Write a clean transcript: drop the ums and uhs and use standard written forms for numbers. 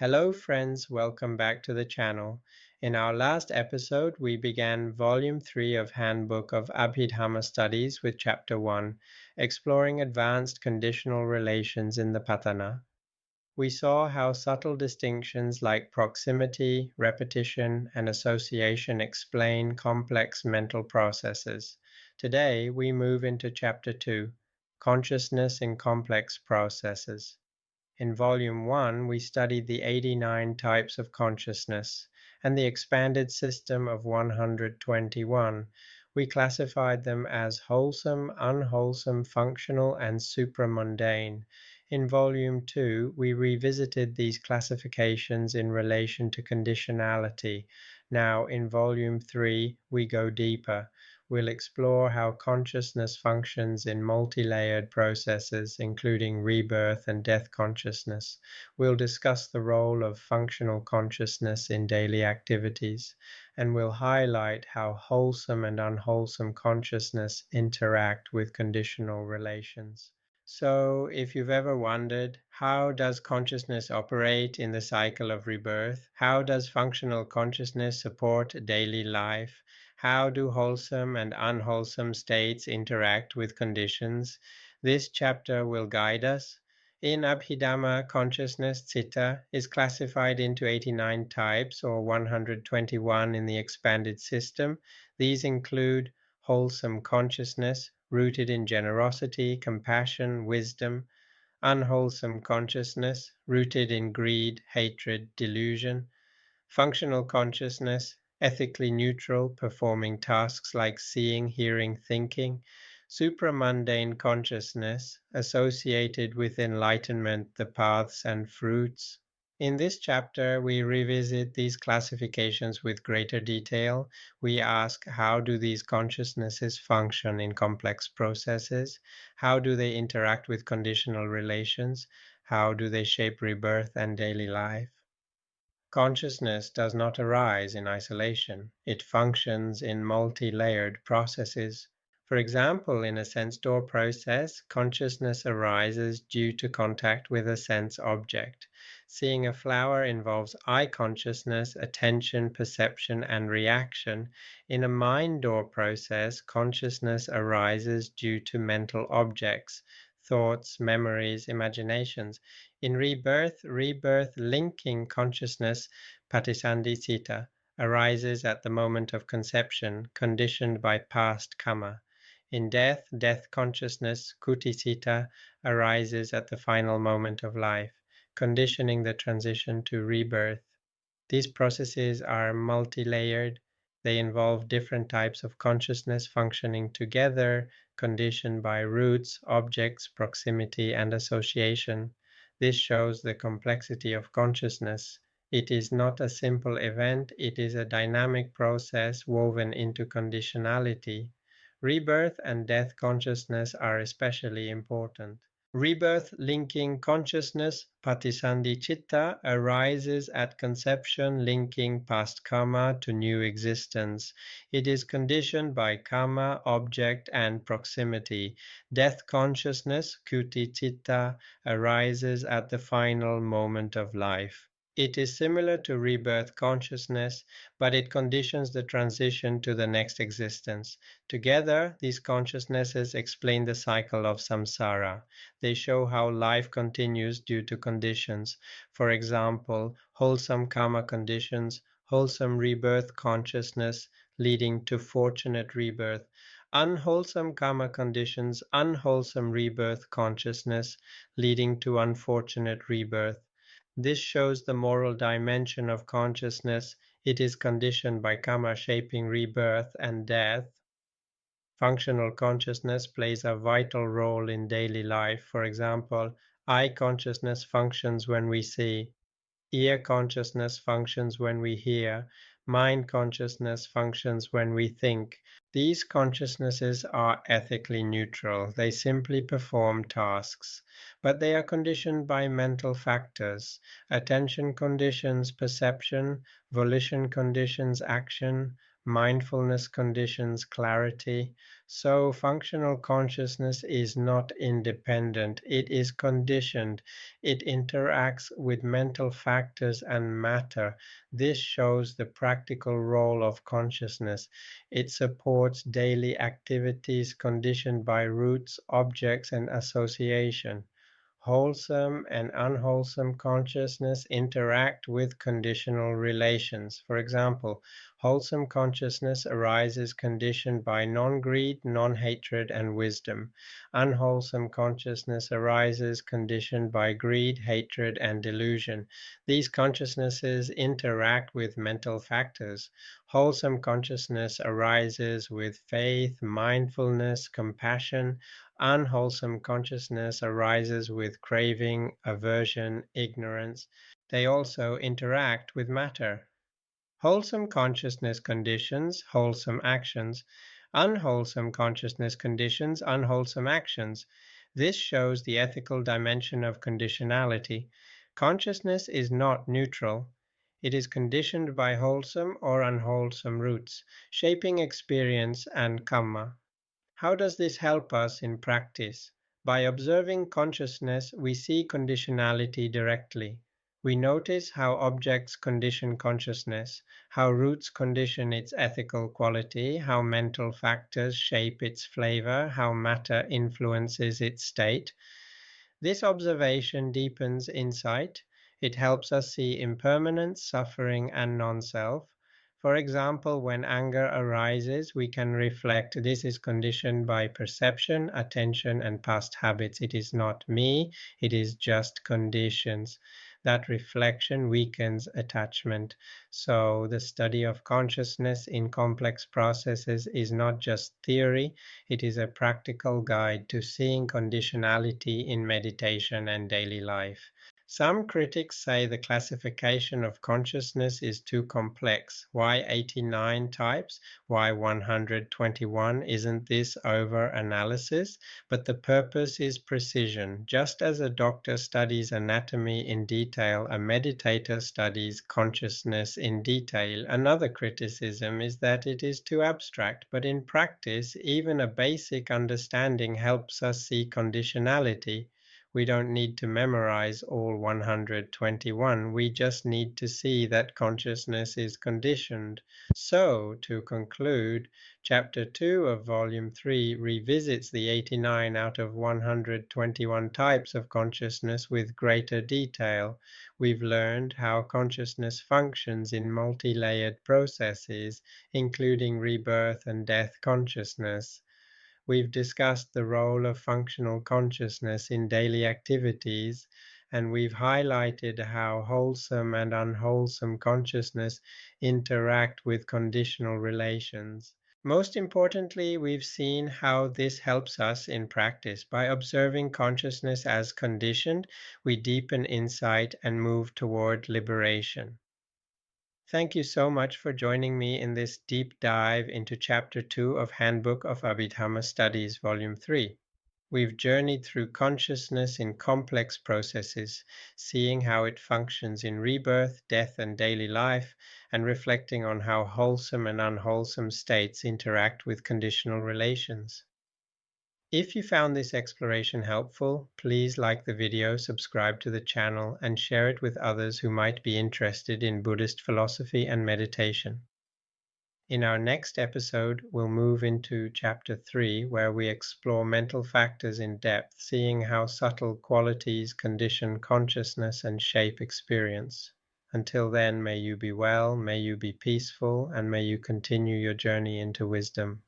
Hello friends, welcome back to the channel. In our last episode, we began Volume 3 of Handbook of Abhidhamma Studies with Chapter 1, exploring advanced conditional relations in the Patana. We saw how subtle distinctions like proximity, repetition, and association explain complex mental processes. Today, we move into Chapter 2, Consciousness in Complex Processes. In Volume 1, we studied the 89 types of consciousness and the expanded system of 121. We classified them as wholesome, unwholesome, functional, and supramundane. In Volume 2, we revisited these classifications in relation to conditionality. Now, in Volume 3, we go deeper. We'll explore how consciousness functions in multi-layered processes, including rebirth and death consciousness. We'll discuss the role of functional consciousness in daily activities, and we'll highlight how wholesome and unwholesome consciousness interact with conditional relations. So, if you've ever wondered, how does consciousness operate in the cycle of rebirth? How does functional consciousness support daily life? How do wholesome and unwholesome states interact with conditions? This chapter will guide us. In Abhidhamma, consciousness, citta, is classified into 89 types, or 121 in the expanded system. These include wholesome consciousness, rooted in generosity, compassion, wisdom; unwholesome consciousness, rooted in greed, hatred, delusion; functional consciousness, ethically neutral, performing tasks like seeing, hearing, thinking; supramundane consciousness, associated with enlightenment, the paths and fruits. In this chapter, we revisit these classifications with greater detail. We ask, how do these consciousnesses function in complex processes? How do they interact with conditional relations? How do they shape rebirth and daily life? Consciousness does not arise in isolation. It functions in multi-layered processes. For example, in a sense door process, consciousness arises due to contact with a sense object. Seeing a flower involves eye consciousness, attention, perception, and reaction. In a mind door process, consciousness arises due to mental objects, thoughts, memories, imaginations. In rebirth linking consciousness, patisandhicita, arises at the moment of conception, conditioned by past karma. In death consciousness, kuticita, arises at the final moment of life, conditioning the transition to rebirth. These processes are multi-layered. They involve different types of consciousness functioning together, conditioned by roots, objects, proximity, and association. This shows the complexity of consciousness. It is not a simple event, it is a dynamic process woven into conditionality. Rebirth and death consciousness are especially important. Rebirth linking consciousness, patisandhicitta, arises at conception, linking past karma to new existence. It is conditioned by karma, object, and proximity. Death consciousness, kuticitta, arises at the final moment of life. It is similar to rebirth consciousness, but it conditions the transition to the next existence. Together, these consciousnesses explain the cycle of samsara. They show how life continues due to conditions. For example, wholesome karma conditions, wholesome rebirth consciousness leading to fortunate rebirth; unwholesome karma conditions, unwholesome rebirth consciousness leading to unfortunate rebirth. This shows the moral dimension of consciousness. It is conditioned by karma shaping rebirth and death. Functional consciousness plays a vital role in daily life. For example, eye consciousness functions when we see, ear consciousness functions when we hear, mind consciousness functions when we think. These consciousnesses are ethically neutral. They simply perform tasks, but they are conditioned by mental factors. Attention conditions perception, volition conditions action, Mindfulness conditions clarity. So, functional consciousness is not independent, it is conditioned. It interacts with mental factors and matter. This shows the practical role of consciousness. It supports daily activities conditioned by roots, objects, and association. Wholesome and unwholesome consciousness interact with conditional relations. For example, wholesome consciousness arises conditioned by non-greed, non-hatred, and wisdom. Unwholesome consciousness arises conditioned by greed, hatred, and delusion. These consciousnesses interact with mental factors. Wholesome consciousness arises with faith, mindfulness, compassion. Unwholesome consciousness arises with craving, aversion, ignorance. They also interact with matter. Wholesome consciousness conditions wholesome actions. Unwholesome consciousness conditions unwholesome actions. This shows the ethical dimension of conditionality. Consciousness is not neutral. It is conditioned by wholesome or unwholesome roots, shaping experience and karma. How does this help us in practice? By observing consciousness, we see conditionality directly. We notice how objects condition consciousness, how roots condition its ethical quality, how mental factors shape its flavor, how matter influences its state. This observation deepens insight. It helps us see impermanence, suffering, and non-self. For example, when anger arises, we can reflect, this is conditioned by perception, attention, and past habits. It is not me, it is just conditions. That reflection weakens attachment. So the study of consciousness in complex processes is not just theory, it is a practical guide to seeing conditionality in meditation and daily life. Some critics say the classification of consciousness is too complex. Why 89 types? Why 121? Isn't this over-analysis? But the purpose is precision. Just as a doctor studies anatomy in detail, a meditator studies consciousness in detail. Another criticism is that it is too abstract, but in practice, even a basic understanding helps us see conditionality. We don't need to memorize all 121. We just need to see that consciousness is conditioned. So, to conclude, Chapter 2 of Volume 3 revisits the 89 out of 121 types of consciousness with greater detail. We've learned how consciousness functions in multi-layered processes, including rebirth and death consciousness. We've discussed the role of functional consciousness in daily activities, and we've highlighted how wholesome and unwholesome consciousness interact with conditional relations. Most importantly, we've seen how this helps us in practice. By observing consciousness as conditioned, we deepen insight and move toward liberation. Thank you so much for joining me in this deep dive into Chapter 2 of Handbook of Abhidhamma Studies, Volume 3. We've journeyed through consciousness in complex processes, seeing how it functions in rebirth, death, and daily life, and reflecting on how wholesome and unwholesome states interact with conditional relations. If you found this exploration helpful, please like the video, subscribe to the channel, and share it with others who might be interested in Buddhist philosophy and meditation. In our next episode, we'll move into Chapter 3, where we explore mental factors in depth, seeing how subtle qualities condition consciousness and shape experience. Until then, may you be well, may you be peaceful, and may you continue your journey into wisdom.